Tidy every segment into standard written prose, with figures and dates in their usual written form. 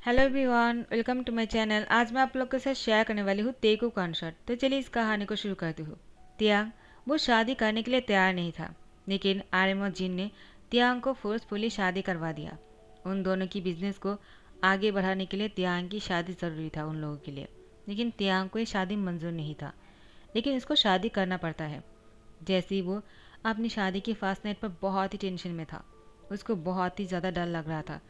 Hello everyone, welcome to my channel. आज मैं आप लोग के साथ शेयर करने वाली हूँ तेगू कॉन्सर्ट। तो चलिए इस कहानी को शुरू करती हूँ। तियांग वो शादी करने के लिए तैयार नहीं था, लेकिन आर्यम और जिन ने तियांग को फोर्सफुली शादी करवा दिया। उन दोनों की बिजनेस को आगे बढ़ाने के लिए तियांग की शादी ज़रूरी था उन लोगों के लिए, लेकिन तियांग को ये शादी मंजूर नहीं था। लेकिन इसको शादी करना पड़ता है। जैसे ही वो अपनी शादी की फास्ट नाइट पर बहुत ही टेंशन में था, उसको बहुत ही ज़्यादा डर लग रहा था।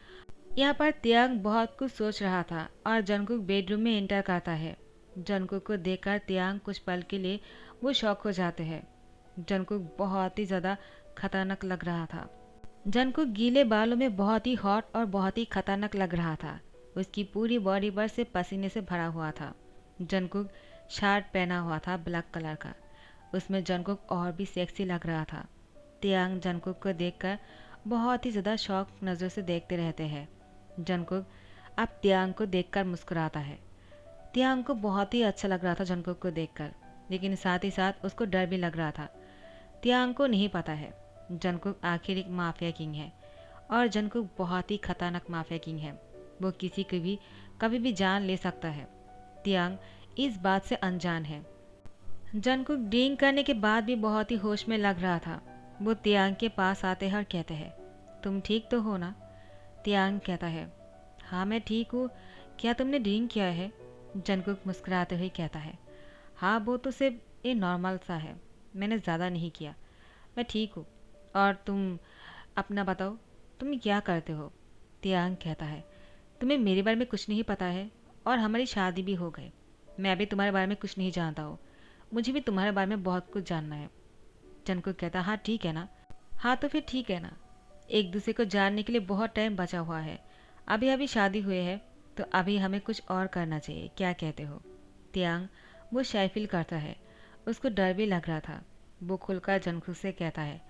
यहाँ पर तियांग बहुत कुछ सोच रहा था और जंगकुक बेडरूम में एंटर करता है। जंगकुक को देखकर तियांग कुछ पल के लिए वो शॉक हो जाते हैं। जंगकुक बहुत ही ज़्यादा खतरनाक लग रहा था। जंगकुक गीले बालों में बहुत ही हॉट और बहुत ही खतरनाक लग रहा था। उसकी पूरी बॉडी पर से पसीने से भरा हुआ था। जंगकुक शर्ट पहना हुआ था ब्लैक कलर का। उसमें जंगकुक और भी सेक्सी लग रहा था। तियांग जंगकुक को देखकर बहुत ही ज़्यादा शौक नज़र से देखते रहते हैं। जंगकुक अब तियांग को देखकर मुस्कुराता है। तियांग को बहुत ही अच्छा लग रहा था जंगकुक को देखकर, लेकिन साथ ही साथ उसको डर भी लग रहा था। तियांग को नहीं पता है जंगकुक आखिर एक माफिया किंग है और जंगकुक बहुत ही खतरनाक माफिया किंग है। वो किसी को भी कभी भी जान ले सकता है। तियांग इस बात से अनजान है। जंगकुक ड्रिंक करने के बाद भी बहुत ही होश में लग रहा था। वो तियांग के पास आते हैं और कहते हैं, तुम ठीक तो हो ना? तियांग कहता है, हाँ मैं ठीक हूँ। क्या तुमने ड्रिंक किया है? जंगकुक मुस्कुराते हुए कहता है, हाँ वो तो सिर्फ ये नॉर्मल सा है, मैंने ज़्यादा नहीं किया, मैं ठीक हूँ। और तुम अपना बताओ, तुम क्या करते हो? तियांग कहता है, तुम्हें मेरे बारे में कुछ नहीं पता है और हमारी शादी भी हो गई। मैं अभी तुम्हारे बारे में कुछ नहीं जानता हूँ, मुझे भी तुम्हारे बारे में बहुत कुछ जानना है। जंगकुक कहता, हाँ ठीक है ना? हाँ तो फिर ठीक है ना, एक दूसरे को जानने के लिए बहुत टाइम बचा हुआ है। अभी अभी शादी हुए है तो अभी हमें कुछ और करना चाहिए, क्या कहते हो? तियांग वो शाय फील करता है। उसको डर भी लग रहा था। वो खुलकर जंगकुक से कहता है,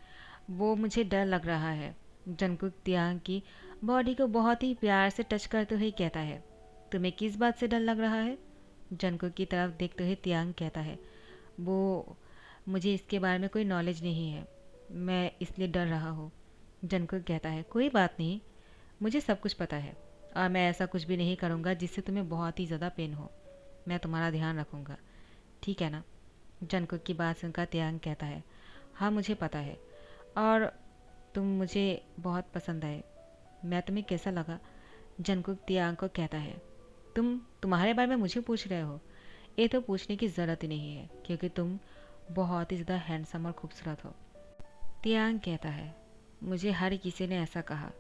वो मुझे डर लग रहा है। जंगकुक तियांग की बॉडी को बहुत ही प्यार से टच करते हुए कहता है, तुम्हें किस बात से डर लग रहा है? जंगकुक की तरफ देखते हुए तियांग कहता है, वो मुझे इसके बारे में कोई नॉलेज नहीं है, मैं इसलिए डर रहा हूँ। जंगकुक कहता है, कोई बात नहीं, मुझे सब कुछ पता है और मैं ऐसा कुछ भी नहीं करूँगा जिससे तुम्हें बहुत ही ज़्यादा पेन हो। मैं तुम्हारा ध्यान रखूँगा, ठीक है ना? जंगकुक की बात सुनकर तियांग कहता है, हाँ मुझे पता है और तुम मुझे बहुत पसंद आए। मैं तुम्हें कैसा लगा? जंगकुक तियांग को कहता है, तुम्हारे बारे में मुझे पूछ रहे हो? ये तो पूछने की ज़रूरत ही नहीं है क्योंकि तुम बहुत ही ज़्यादा हैंडसम और खूबसूरत हो। तियांग कहता है, मुझे हर किसी ने ऐसा कहा,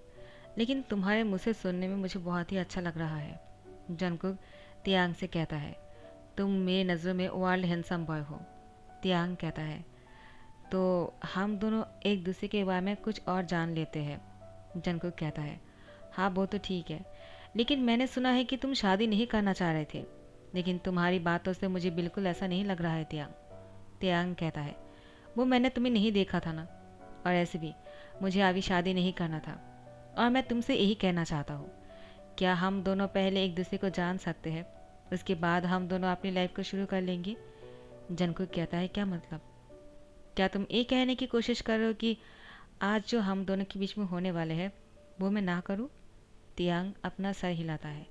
लेकिन तुम्हारे मुँह से सुनने में मुझे बहुत ही अच्छा लग रहा है। जंगकुक तियांग से कहता है, तुम मेरी नज़रों में वर्ल्ड हैंडसम बॉय हो। तियांग कहता है, तो हम दोनों एक दूसरे के बारे में कुछ और जान लेते हैं। जंगकुक कहता है, हाँ वो तो ठीक है, लेकिन मैंने सुना है कि तुम शादी नहीं करना चाह रहे थे। लेकिन तुम्हारी बातों से मुझे बिल्कुल ऐसा नहीं लग रहा है तियांग। तियांग कहता है, वो मैंने तुम्हें नहीं देखा था ना, और ऐसे भी मुझे अभी शादी नहीं करना था और मैं तुमसे यही कहना चाहता हूँ, क्या हम दोनों पहले एक दूसरे को जान सकते हैं, उसके बाद हम दोनों अपनी लाइफ को शुरू कर लेंगे? जंगकुक कहता है, क्या मतलब? क्या तुम ये कहने की कोशिश कर रहे हो कि आज जो हम दोनों के बीच में होने वाले हैं वो मैं ना करूँ? तियांग अपना सर हिलाता है।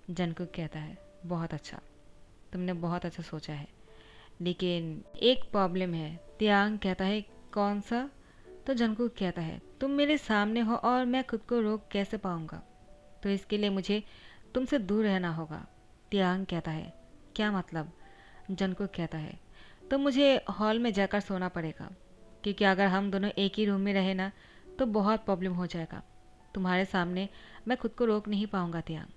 जंगकुक कहता है, बहुत अच्छा, तुमने बहुत अच्छा सोचा है, लेकिन एक प्रॉब्लम है। तियांग कहता है, कौन सा? तो जंगकुक कहता है, तुम मेरे सामने हो और मैं खुद को रोक कैसे पाऊंगा, तो इसके लिए मुझे तुमसे दूर रहना होगा। तियांग कहता है, क्या मतलब? जंगकुक कहता है, तो मुझे हॉल में जाकर सोना पड़ेगा, क्योंकि अगर हम दोनों एक ही रूम में रहे ना तो बहुत प्रॉब्लम हो जाएगा। तुम्हारे सामने मैं खुद को रोक नहीं पाऊंगा तियांग।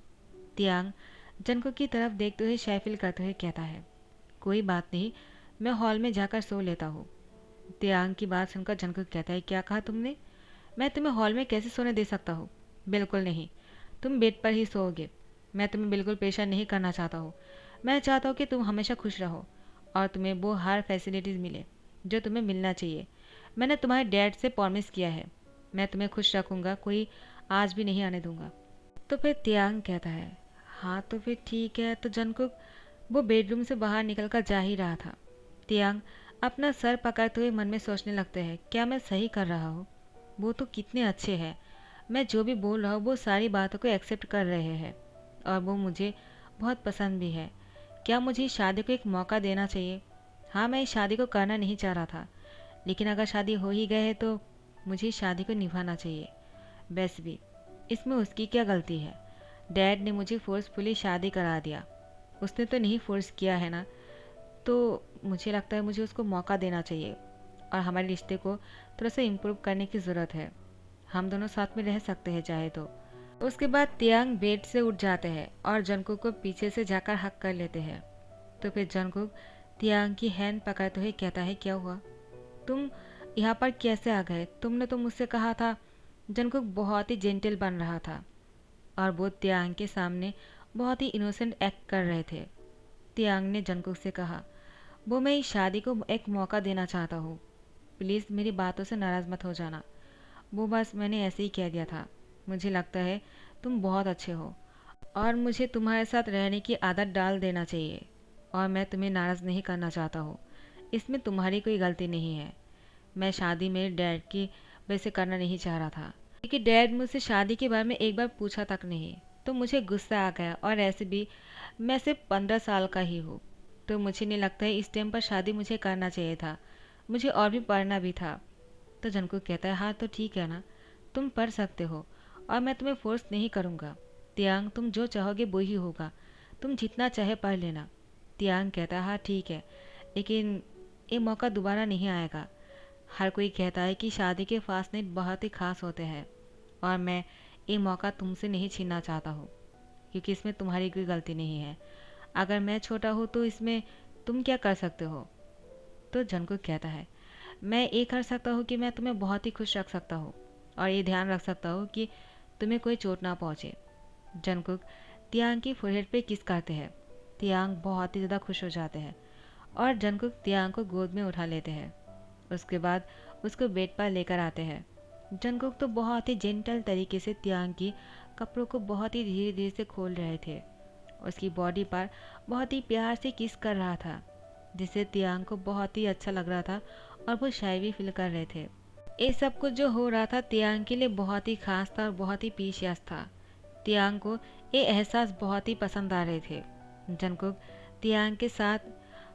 तियांग जंगकुक की तरफ देखते हुए शायफिल करते हुए कहता है, कोई बात नहीं, मैं हॉल में जाकर सो लेता हूँ। तियांग की बात सुनकर जंगकुक कहता है, क्या कहा तुमने? मैं तुम्हें हॉल में कैसे सोने दे सकता हूँ? बिल्कुल नहीं, तुम बेड पर ही सोओगे। मैं तुम्हें बिल्कुल परेशान नहीं करना चाहता हूँ। मैं चाहता हूँ कि तुम हमेशा खुश रहो और तुम्हें वो हर फैसिलिटीज़ मिले जो तुम्हें मिलना चाहिए। मैंने तुम्हारे डैड से प्रॉमिस किया है, मैं तुम्हें खुश रखूँगा, कोई आज भी नहीं आने दूंगा। तो फिर तियांग कहता है, हाँ तो फिर ठीक है। तो जंगकुक वो बेडरूम से बाहर निकलकर जा ही रहा था। तियांग अपना सर पकड़ते हुए मन में सोचने लगते हैं, क्या मैं सही कर रहा हूँ? वो तो कितने अच्छे हैं, मैं जो भी बोल रहा हूँ वो सारी बातों को एक्सेप्ट कर रहे हैं। और वो मुझे बहुत पसंद भी है। क्या मुझे इस शादी को एक मौका देना चाहिए? हाँ, मैं इस शादी को करना नहीं चाह रहा था, लेकिन अगर शादी हो ही गए है तो मुझे इस शादी को निभाना चाहिए। वैसे भी इसमें उसकी क्या गलती है? डैड ने मुझे फोर्सफुली शादी करा दिया। उसने तो नहीं फोर्स किया है ना, तो मुझे लगता है मुझे उसको मौका देना चाहिए और हमारे रिश्ते को थोड़ा सा इम्प्रूव करने की ज़रूरत है। हम दोनों साथ में रह सकते हैं चाहे तो। उसके बाद तियांग बेड से उठ जाते हैं और जंगकुक को पीछे से जाकर हक कर लेते हैं। तो फिर जंगकुक तियांग की हैंड पकड़ते हुए कहता है, क्या हुआ? तुम यहाँ पर कैसे आ गए? तुमने तो मुझसे कहा था। जंगकुक बहुत ही जेंटल बन रहा था और वो तियांग के सामने बहुत ही इनोसेंट एक्ट कर रहे थे। तियांग ने जंगकुक से कहा, वो मैं इस शादी को एक मौका देना चाहता हूँ। प्लीज़ मेरी बातों से नाराज़ मत हो जाना। वो बस मैंने ऐसे ही कह दिया था। मुझे लगता है तुम बहुत अच्छे हो और मुझे तुम्हारे साथ रहने की आदत डाल देना चाहिए और मैं तुम्हें नाराज़ नहीं करना चाहता हूँ। इसमें तुम्हारी कोई गलती नहीं है। मैं शादी मेरे डैड की वजह से करना नहीं चाह रहा था, क्योंकि डैड मुझसे शादी के बारे में एक बार पूछा तक नहीं। तो मुझे गुस्सा आ गया और ऐसे भी मैं सिर्फ 15 साल का ही हूँ, तो मुझे नहीं लगता है इस टाइम पर शादी मुझे करना चाहिए था। मुझे और भी पढ़ना भी था। तो जंकुक कहता है, हाँ तो ठीक है ना, तुम पढ़ सकते हो और मैं तुम्हें फोर्स नहीं करूँगा। तियांग, तुम जो चाहोगे वो ही होगा। तुम जितना चाहे पढ़ लेना। तियांग कहता है, हाँ ठीक है, लेकिन ये मौका दोबारा नहीं आएगा। हर कोई कहता है कि शादी के फास्ट नाइट बहुत ही खास होते हैं और मैं ये मौका तुमसे नहीं छीनना चाहता हूँ, क्योंकि इसमें तुम्हारी कोई गलती नहीं है। अगर मैं छोटा हूँ तो इसमें तुम क्या कर सकते हो? तो जंकुक कहता है, मैं ये कर सकता हूँ कि मैं तुम्हें बहुत ही खुश रख सकता हूँ और ये ध्यान रख सकता हूँ कि तुम्हें कोई चोट ना पहुँचे। जंकुक तियांग की फोरहेड पे किस करते हैं। तियांग बहुत ही ज़्यादा खुश हो जाते हैं और जंकुक तियांग को गोद में उठा लेते हैं। उसके बाद उसको बेड पर लेकर आते हैं। जंकुक तो बहुत ही जेंटल तरीके से तियांग की कपड़ों को बहुत ही धीरे धीरे से खोल रहे थे। उसकी बॉडी पर बहुत ही प्यार से किस कर रहा था, जिससे तियांग को बहुत ही अच्छा लग रहा था और वो शाय भी फील कर रहे थे। ये सब कुछ जो हो रहा था तियांग के लिए बहुत ही खास था और बहुत ही प्रीशियस था। तियांग को ये एहसास बहुत ही पसंद आ रहे थे। जंकुक तियांग के साथ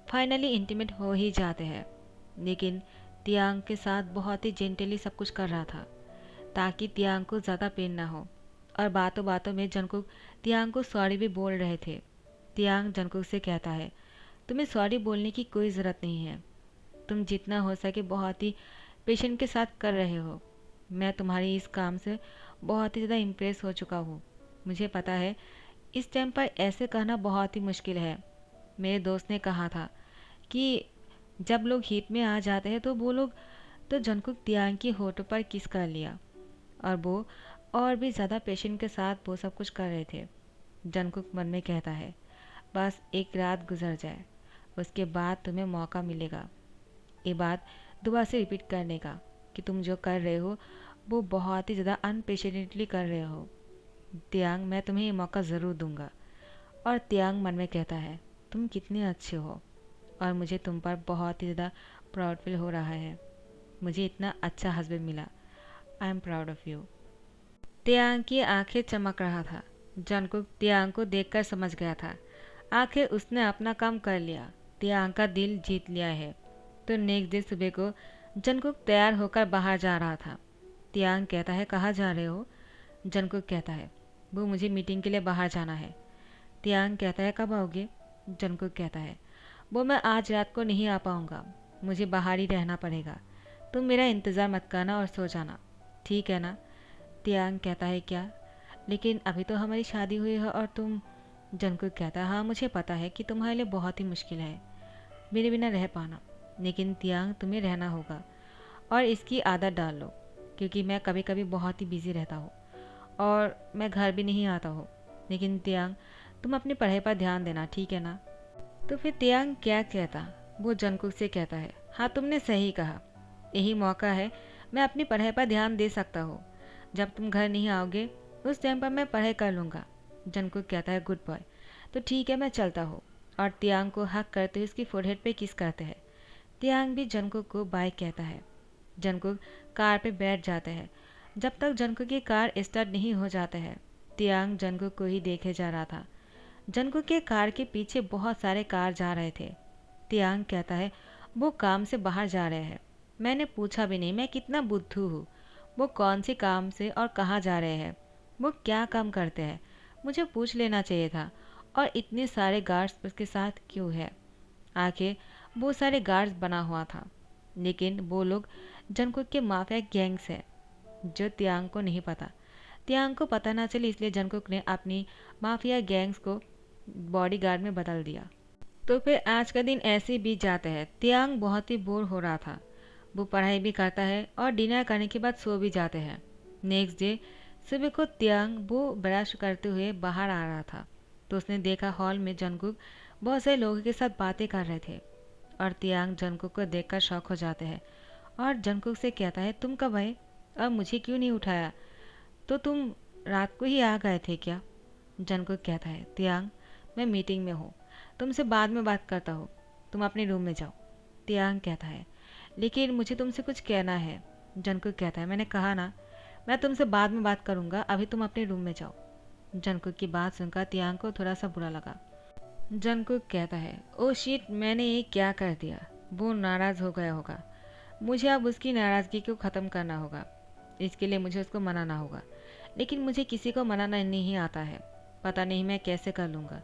फाइनली इंटीमेट हो ही जाते हैं, लेकिन तियांग के साथ बहुत ही जेंटली सब कुछ कर रहा था ताकि तियांग को ज़्यादा पेन ना हो। और बातों बातों में जंकुक तियांग को सॉरी भी बोल रहे थे। तियांग जंकुक से कहता है, तुम्हें सॉरी बोलने की कोई ज़रूरत नहीं है। तुम जितना हो सके बहुत ही पेशेंट के साथ कर रहे हो। मैं तुम्हारी इस काम से बहुत ही ज़्यादा इम्प्रेस हो चुका हूँ। मुझे पता है इस टाइम पर ऐसे कहना बहुत ही मुश्किल है। मेरे दोस्त ने कहा था कि जब लोग हीट में आ जाते हैं तो वो लोग, तो जंकुक तियांग की होठों पर किस कर लिया और वो और भी ज़्यादा पेशेंट के साथ वो सब कुछ कर रहे थे। जंकुक मन में कहता है, बस एक रात गुजर जाए, उसके बाद तुम्हें मौका मिलेगा ये बात दोबारा से रिपीट करने का कि तुम जो कर रहे हो वो बहुत ही ज़्यादा अनपेशेंटली कर रहे हो। तियांग, मैं तुम्हें ये मौका ज़रूर दूंगा। और तियांग मन में कहता है, तुम कितने अच्छे हो और मुझे तुम पर बहुत ही ज़्यादा प्राउड फील हो रहा है। मुझे इतना अच्छा हस्बैंड मिला। I am proud of you. तियांग की आंखें चमक रहा था। जंकुक तियांग को देखकर समझ गया था आखिर उसने अपना काम कर लिया, तियांग का दिल जीत लिया है। तो नेक्स्ट डे सुबह को जंकुक तैयार होकर बाहर जा रहा था। तियांग कहता है, कहाँ जा रहे हो? जंकुक कहता है, वो मुझे मीटिंग के लिए बाहर जाना है। तियांग कहता है, कब आओगे? जंकुक कहता है, वो मैं आज रात को नहीं आ पाऊँगा, मुझे बाहर ही रहना पड़ेगा। तुम मेरा इंतज़ार मत करना और सो जाना, ठीक है ना? तियांग कहता है, क्या? लेकिन अभी तो हमारी शादी हुई है और तुम। जंकुक कहता है, हाँ मुझे पता है कि तुम्हारे लिए बहुत ही मुश्किल है मेरे बिना रह पाना, लेकिन तियांग तुम्हें रहना होगा और इसकी आदत डाल लो, क्योंकि मैं कभी कभी बहुत ही बिजी रहता हूँ और मैं घर भी नहीं आता हूँ। लेकिन तियांग, तुम अपनी पढ़ाई पर ध्यान देना, ठीक है ना? तो फिर तियांग क्या कहता? वो जंकुक से कहता है, हाँ तुमने सही कहा, यही मौका है, मैं अपनी पढ़ाई पर ध्यान दे सकता हूँ। जब तुम घर नहीं आओगे उस टाइम पर मैं पढ़ाई कर लूँगा। जंकुक कहता है, गुड बॉय, तो ठीक है मैं चलता हूँ। और तियांग को हक करते हुए उसकी फोरहेड पे किस करते हैं। तियांग भी जंकुक को बाय कहता है। जंकुक कार पे बैठ जाते हैं। जब तक जंकुक की कार स्टार्ट नहीं हो जाता है तियांग जंगकुक को ही देखे जा रहा था। जंगकुक के कार के पीछे बहुत सारे कार जा रहे थे। तियांग कहता है, वो काम से बाहर जा रहे हैं। मैंने पूछा भी नहीं, मैं कितना बुद्धू हूँ। वो कौन से काम से और कहाँ जा रहे हैं, वो क्या काम करते हैं, मुझे पूछ लेना चाहिए था। और इतने सारे गार्ड्स उसके साथ क्यों है? आखिर वो सारे गार्ड्स बना हुआ था, लेकिन वो लोग जंगकुक के माफिया गैंग्स हैं, जो तियांग को नहीं पता। तियांग को पता ना चले, इसलिए जंगकुक ने अपनी माफिया गैंग्स को बॉडीगार्ड में बदल दिया। तो फिर आज का दिन ऐसे ही बीत जाता है। तियांग बहुत ही बोर हो रहा था। वो पढ़ाई भी करता है और डिनर करने के बाद सो भी जाते हैं। नेक्स्ट डे सुबह को तियांग वो ब्रश करते हुए बाहर आ रहा था, तो उसने देखा हॉल में जंगकुक बहुत सारे लोगों के साथ बातें कर रहे थे। और तियांग जंगकुक को देखकर शॉक हो जाते हैं और जंगकुक से कहता है, तुम कब आए और मुझे क्यों नहीं उठाया? तो तुम रात को ही आ गए थे क्या? जंगकुक कहता है, तियांग मैं मीटिंग में हूँ, तुमसे बाद में बात करता हूँ, तुम अपने रूम में जाओ। तियांग कहता है, लेकिन मुझे तुमसे कुछ कहना है। जंगकुक कहता है, मैंने कहा ना, मैं तुमसे बाद में बात करूँगा, अभी तुम अपने रूम में जाओ। जंगकुक की बात सुनकर तियांग को थोड़ा सा बुरा लगा। जंगकुक कहता है, ओ शिट, मैंने ये क्या कर दिया। वो नाराज़ हो गया होगा, मुझे अब उसकी नाराज़गी को ख़त्म करना होगा। इसके लिए मुझे उसको मनाना होगा, लेकिन मुझे किसी को मनाना नहीं आता है। पता नहीं मैं कैसे कर लूँगा।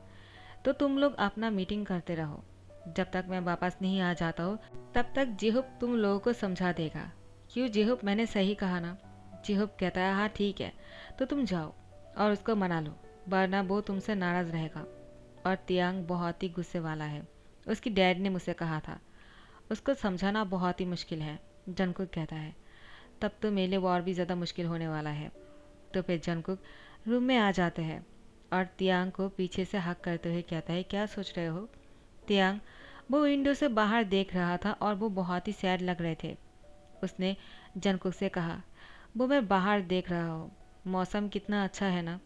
तो तुम लोग अपना मीटिंग करते रहो, जब तक मैं वापस नहीं आ जाता हूँ तब तक जिहुप तुम लोगों को समझा देगा। क्यों जिहुप, मैंने सही कहा ना? जिहुप कहता है, हाँ ठीक है, तो तुम जाओ और उसको मना लो, वरना वो तुमसे नाराज़ रहेगा। और तियांग बहुत ही गुस्से वाला है, उसकी डैड ने मुझसे कहा था, उसको समझाना बहुत ही मुश्किल है। जंगकुक कहता है, तब तो मेरे लिए और भी ज़्यादा मुश्किल होने वाला है। तो फिर जंगकुक रूम में आ जाते हैं और तियांग को पीछे से हक करते हुए कहता है, क्या सोच रहे हो? तियांग वो विंडो से बाहर देख रहा था और वो बहुत ही सैड लग रहे थे। उसने जंगकुक से कहा, वो मैं बाहर देख रहा हूँ, मौसम कितना अच्छा है ना?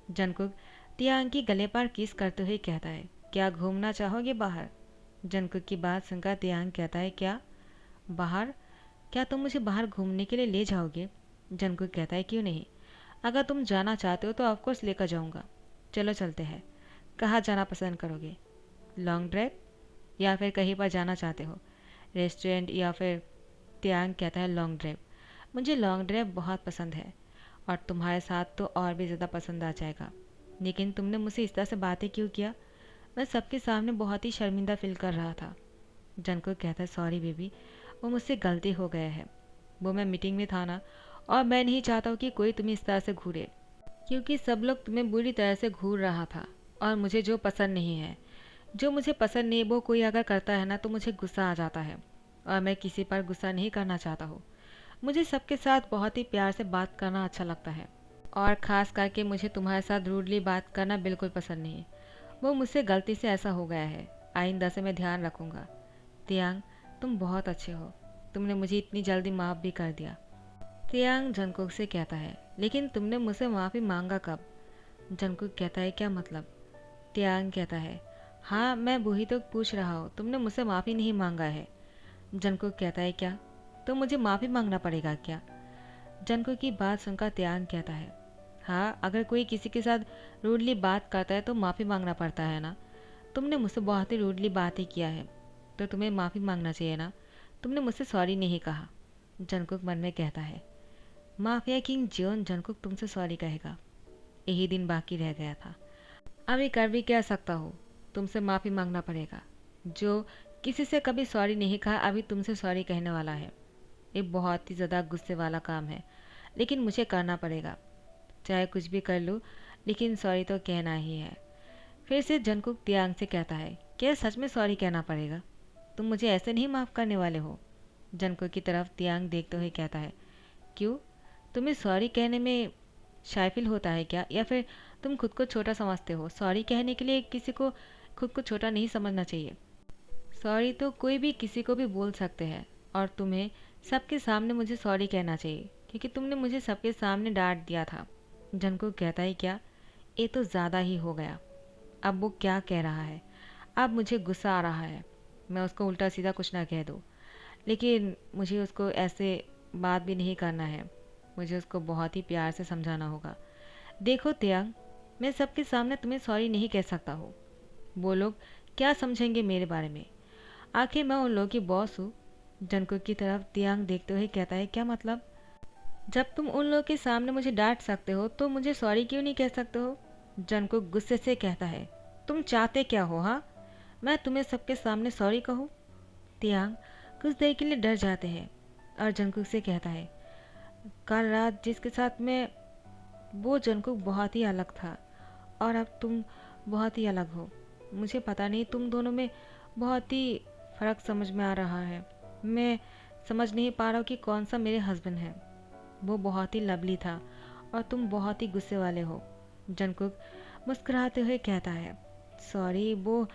जंगकुक तियांग की गले पर किस करते हुए कहता है, क्या घूमना चाहोगे बाहर? जंगकुक की बात सुनकर तियांग कहता है, क्या बाहर? क्या तुम मुझे बाहर घूमने के लिए ले जाओगे? जंगकुक कहता है, क्यों नहीं, अगर तुम जाना चाहते हो तो ऑफकोर्स लेकर जाऊंगा। चलो चलते हैं। कहाँ जाना पसंद करोगे? लॉन्ग ड्राइव या फिर कहीं पर जाना चाहते हो, रेस्टोरेंट या फिर? तियांग कहता है, लॉन्ग ड्राइव। मुझे लॉन्ग ड्राइव बहुत पसंद है और तुम्हारे साथ तो और भी ज़्यादा पसंद आ जाएगा। लेकिन तुमने मुझसे इस तरह से बातें क्यों किया? मैं सबके सामने बहुत ही शर्मिंदा फील कर रहा था। जंगकुक कहता है, सॉरी बेबी, वो मुझसे गलती हो गया है। वो मैं मीटिंग में था ना, और मैं नहीं चाहता हूँ कि कोई तुम्हें इस तरह से घूरे, क्योंकि सब लोग तुम्हें बुरी तरह से घूर रहा था। और मुझे जो पसंद नहीं है, जो मुझे पसंद नहीं, वो कोई अगर करता है ना तो मुझे गुस्सा आ जाता है, और मैं किसी पर गुस्सा नहीं करना चाहता हूँ। मुझे सबके साथ बहुत ही प्यार से बात करना अच्छा लगता है, और ख़ास करके मुझे तुम्हारे साथ रूडली बात करना बिल्कुल पसंद नहीं। वो मुझसे गलती से ऐसा हो गया है, आइंदा से मैं ध्यान रखूँगा। तियांग तुम बहुत अच्छे हो, तुमने मुझे इतनी जल्दी माफ़ भी कर दिया। तियांग जंगकुक से कहता है, लेकिन तुमने मुझसे माफ़ी मांगा कब? जंगकुक कहता है, क्या मतलब? तियांग कहता है, हाँ मैं वही तो पूछ रहा हूँ, तुमने मुझसे माफ़ी नहीं मांगा है। जंगकुक कहता है, क्या तो मुझे माफ़ी मांगना पड़ेगा क्या? जंगकुक की बात सुनकर तियांग कहता है, हाँ अगर कोई किसी के साथ रूडली बात करता है तो माफ़ी मांगना पड़ता है ना। तुमने मुझसे बहुत ही रूडली बात ही किया है, तो तुम्हें माफ़ी मांगना चाहिए ना, तुमने मुझसे सॉरी नहीं कहा। जंगकुक मन में कहता है, माफिया किंग जियोन जंगकुक तुमसे सॉरी कहेगा, यही दिन बाकी रह गया था। अभी कर भी क्या सकता हूँ, तुमसे माफ़ी मांगना पड़ेगा। जो किसी से कभी सॉरी नहीं कहा अभी तुमसे सॉरी कहने वाला है। ये बहुत ही ज़्यादा गुस्से वाला काम है, लेकिन मुझे करना पड़ेगा, चाहे कुछ भी कर लूँ, लेकिन सॉरी तो कहना ही है। फिर से जंगकुक तियांग से कहता है, क्या सच में सॉरी कहना पड़ेगा? तुम मुझे ऐसे नहीं माफ़ करने वाले हो? जंगकुक की तरफ तियांग देखते हुए कहता है, क्यों, तुम्हें सॉरी कहने में शाय फील होता है क्या, या फिर तुम खुद को छोटा समझते हो? सॉरी कहने के लिए किसी को खुद को छोटा नहीं समझना चाहिए। सॉरी तो कोई भी किसी को भी बोल सकते हैं, और तुम्हें सबके सामने मुझे सॉरी कहना चाहिए, क्योंकि तुमने मुझे सबके सामने डांट दिया था। जंगकुक कहता है, क्या ये तो ज़्यादा ही हो गया। अब वो क्या कह रहा है, अब मुझे गुस्सा आ रहा है। मैं उसको उल्टा सीधा कुछ ना कह दूँ, लेकिन मुझे उसको ऐसे बात भी नहीं करना है, मुझे उसको बहुत ही प्यार से समझाना होगा। देखो तियांग, मैं सबके सामने तुम्हें सॉरी नहीं कह सकता हूँ। वो लोग क्या समझेंगे मेरे बारे में? आखिर मैं उन लोगों की बॉस हूँ। जंगकुक की तरफ तियांग देखते हुए कहता है, क्या मतलब? जब तुम उन लोगों के सामने मुझे डांट सकते हो तो मुझे सॉरी क्यों नहीं कह सकते हो? जंगकुक गुस्से से कहता है, तुम चाहते क्या हो? हाँ, मैं तुम्हें सबके सामने सॉरी कहूँ? तियांग कुछ देर के लिए डर जाते हैं और जंगकुक से कहता है, कल रात जिसके साथ मैं, वो जंगकुक बहुत ही अलग था और अब तुम बहुत ही अलग हो। मुझे पता नहीं, तुम दोनों में बहुत ही फ़र्क समझ में आ रहा है। मैं समझ नहीं पा रहा हूँ कि कौन सा मेरे हस्बैंड है। वो बहुत ही लवली था और तुम बहुत ही गुस्से वाले हो। जंगकुक मुस्कुराते हुए कहता है, सॉरी, वो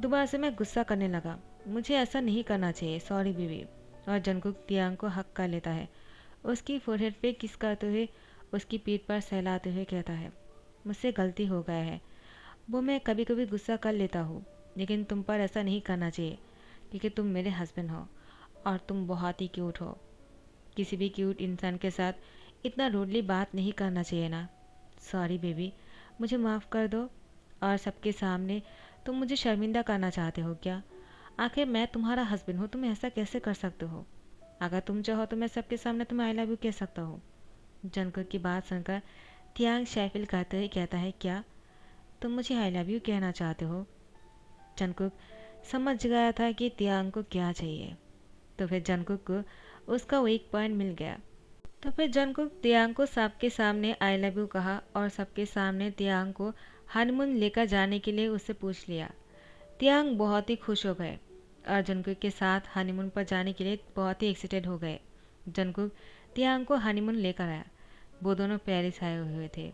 दोबारा से मैं गुस्सा करने लगा। मुझे ऐसा नहीं करना चाहिए, सॉरी बीवी। और जंगकुक तियांग को हक कर लेता है। उसकी फोरहेड पे किस करते हुए उसकी पीठ पर सहलाते हुए कहता है, मुझसे गलती हो गया है। वो मैं कभी कभी गुस्सा कर लेता हूँ, लेकिन तुम पर ऐसा नहीं करना चाहिए क्योंकि तुम मेरे हस्बैंड हो और तुम बहुत ही क्यूट हो। किसी भी क्यूट इंसान के साथ इतना रूडली बात नहीं करना चाहिए ना। सॉरी बेबी, मुझे माफ़ कर दो। और सबके सामने तुम मुझे शर्मिंदा करना चाहते हो क्या? आखिर मैं तुम्हारा हस्बैंड हूँ, तुम ऐसा कैसे कर सकते हो? अगर तुम चाहो तो मैं सबके सामने तुम्हें आई लव यू कह सकता हूँ। जंगकुक की बात सुनकर तियांग शाइफिल करते हुए कहता है, क्या तुम मुझे आई लव यू कहना चाहते हो? जंगकुक समझ गया था कि तियांग को क्या चाहिए, तो फिर जंगकुक को उसका वीक पॉइंट मिल गया। तो फिर जंगकुक तियांग को सबके सामने आई लव यू कहा और सबके सामने तियांग को हनीमून लेकर जाने के लिए उससे पूछ लिया। तियांग बहुत ही खुश हो गए और जंगकुक के साथ हनीमून पर जाने के लिए बहुत ही एक्साइटेड हो गए। जंगकुक तियांग को हनीमून लेकर आया। वो दोनों पेरिस आए हुए थे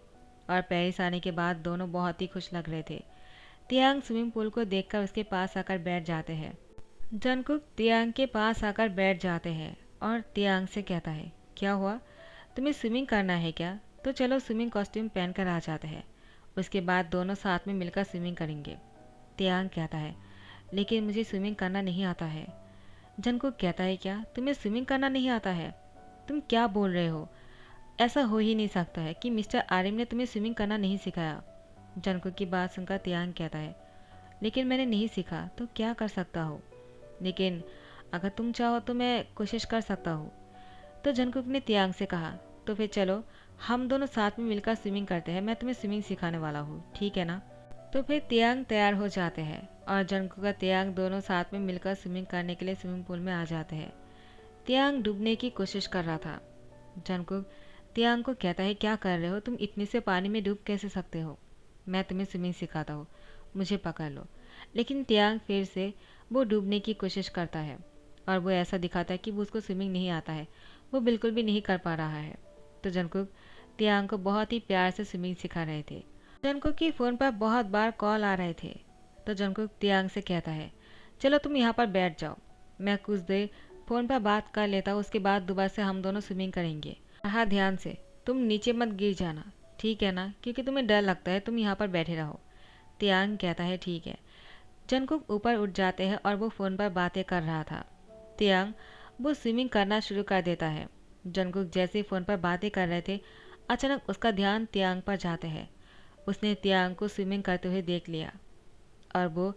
और पेरिस आने के बाद दोनों बहुत ही खुश लग रहे थे। तियांग स्विमिंग पूल को देखकर उसके पास आकर बैठ जाते हैं। जंगकुक तियांग के पास आकर बैठ जाते हैं और तियांग से कहता है, क्या हुआ, तुम्हें स्विमिंग करना है क्या? तो चलो स्विमिंग कॉस्ट्यूम पहनकर आ जाते हैं, उसके बाद दोनों साथ में मिलकर स्विमिंग करेंगे। तियांग कहता है, लेकिन मुझे स्विमिंग करना नहीं आता है। जंगकुक कहता है, क्या तुम्हें स्विमिंग करना नहीं आता है? तुम क्या बोल रहे हो? ऐसा हो ही नहीं सकता है कि मिस्टर आरिम ने तुम्हें स्विमिंग करना नहीं सिखाया। जंगकुक की बात सुनकर तियांग कहता है, लेकिन मैंने नहीं सीखा तो क्या कर सकता हूँ, लेकिन अगर तुम चाहो तो मैं कोशिश कर सकता हूँ। तो जंगकुक ने तियांग से कहा, तो फिर चलो हम दोनों साथ में मिलकर स्विमिंग करते हैं, मैं तुम्हें स्विमिंग सिखाने वाला हूँ, ठीक है ना? तो फिर तियांग तैयार हो जाते हैं और जंगकुक का तियांग दोनों साथ में मिलकर स्विमिंग करने के लिए स्विमिंग पूल में आ जाते हैं। तियांग डूबने की कोशिश कर रहा था। जंगकुक तियांग को कहता है, क्या कर रहे हो तुम, इतने से पानी में डूब कैसे सकते हो? मैं तुम्हें स्विमिंग सिखाता हूँ, मुझे पकड़ लो। लेकिन तियांग फिर से वो डूबने की कोशिश करता है और वो ऐसा दिखाता है कि वो उसको स्विमिंग नहीं आता है, वो बिल्कुल भी नहीं कर पा रहा है। तो जंगकुक तियांग को बहुत ही प्यार से स्विमिंग सिखा रहे थे। जंगकुक की फ़ोन पर बहुत बार कॉल आ रहे थे। तो जंगकुक तियांग से कहता है, चलो तुम यहाँ पर बैठ जाओ, मैं कुछ देर फ़ोन पर बात कर लेता हूँ, उसके बाद दोबारा से हम दोनों स्विमिंग करेंगे। हाँ, ध्यान से, तुम नीचे मत गिर जाना, ठीक है ना? क्योंकि तुम्हें डर लगता है, तुम यहाँ पर बैठे रहो। तियांग कहता है, ठीक है। जंगकुक ऊपर उठ जाते हैं और वो फ़ोन पर बातें कर रहा था। तियांग वो स्विमिंग करना शुरू कर देता है। जंगकुक जैसे ही फ़ोन पर बातें कर रहे थे, अचानक उसका ध्यान तियांग पर जाते हैं। उसने तियांग को स्विमिंग करते हुए देख लिया और वो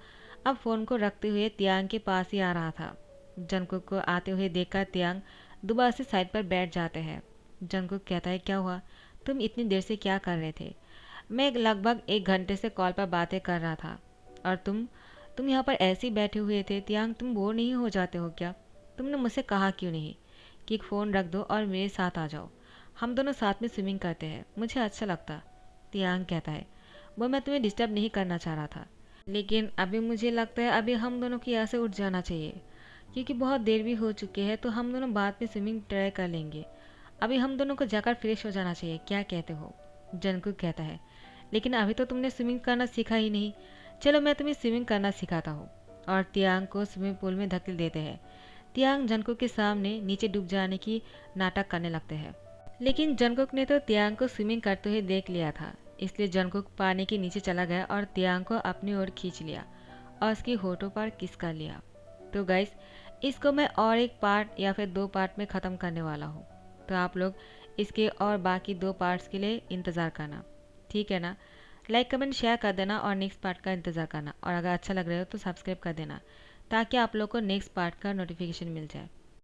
अब फ़ोन को रखते हुए तियांग के पास ही आ रहा था। जंगकुक को आते हुए देखकर तियांग दोबारा से साइड पर बैठ जाते हैं। जंगकुक कहता है, क्या हुआ, तुम इतनी देर से क्या कर रहे थे? मैं लगभग 1 घंटे से कॉल पर बातें कर रहा था और तुम यहाँ पर ऐसे ही बैठे हुए थे। तियांग, तुम बोर नहीं हो जाते हो क्या? तुमने मुझसे कहा क्यों नहीं कि फ़ोन रख दो और मेरे साथ आ जाओ, हम दोनों साथ में स्विमिंग करते हैं, मुझे अच्छा लगता। तियांग कहता है, वो मैं तुम्हें डिस्टर्ब नहीं करना चाह रहा था, लेकिन अभी मुझे लगता है अभी हम दोनों को यहाँ से उठ जाना चाहिए क्योंकि बहुत देर भी हो चुकी है, तो हम दोनों बाद में स्विमिंग ट्राई कर लेंगे। अभी हम दोनों को जाकर फ्रेश हो जाना चाहिए, क्या कहते हो? जंगकुक कहता है, लेकिन अभी तो तुमने स्विमिंग करना सीखा ही नहीं, चलो मैं तुम्हें स्विमिंग करना सिखाता हूँ। और तियांग को स्विमिंग पूल में धकेल देते हैं। तियांग जंगकुक के सामने नीचे डूब जाने की नाटक करने लगते हैं, लेकिन जंगकुक ने तो तियांग को स्विमिंग करते हुए देख लिया था, इसलिए जंगकुक पानी के नीचे चला गया और तियांग को अपनी ओर खींच लिया और उसकी होठों पर किस कर लिया। तो गाइस, इसको मैं और एक पार्ट या फिर 2 पार्ट में ख़त्म करने वाला हूँ, तो आप लोग इसके और बाकी 2 पार्ट्स के लिए इंतज़ार करना। ठीक है ना? लाइक कमेंट शेयर कर देना और नेक्स्ट पार्ट का इंतज़ार करना, और अगर अच्छा लग रहा हो तो सब्सक्राइब कर देना ताकि आप लोग को नेक्स्ट पार्ट का नोटिफिकेशन मिल जाए।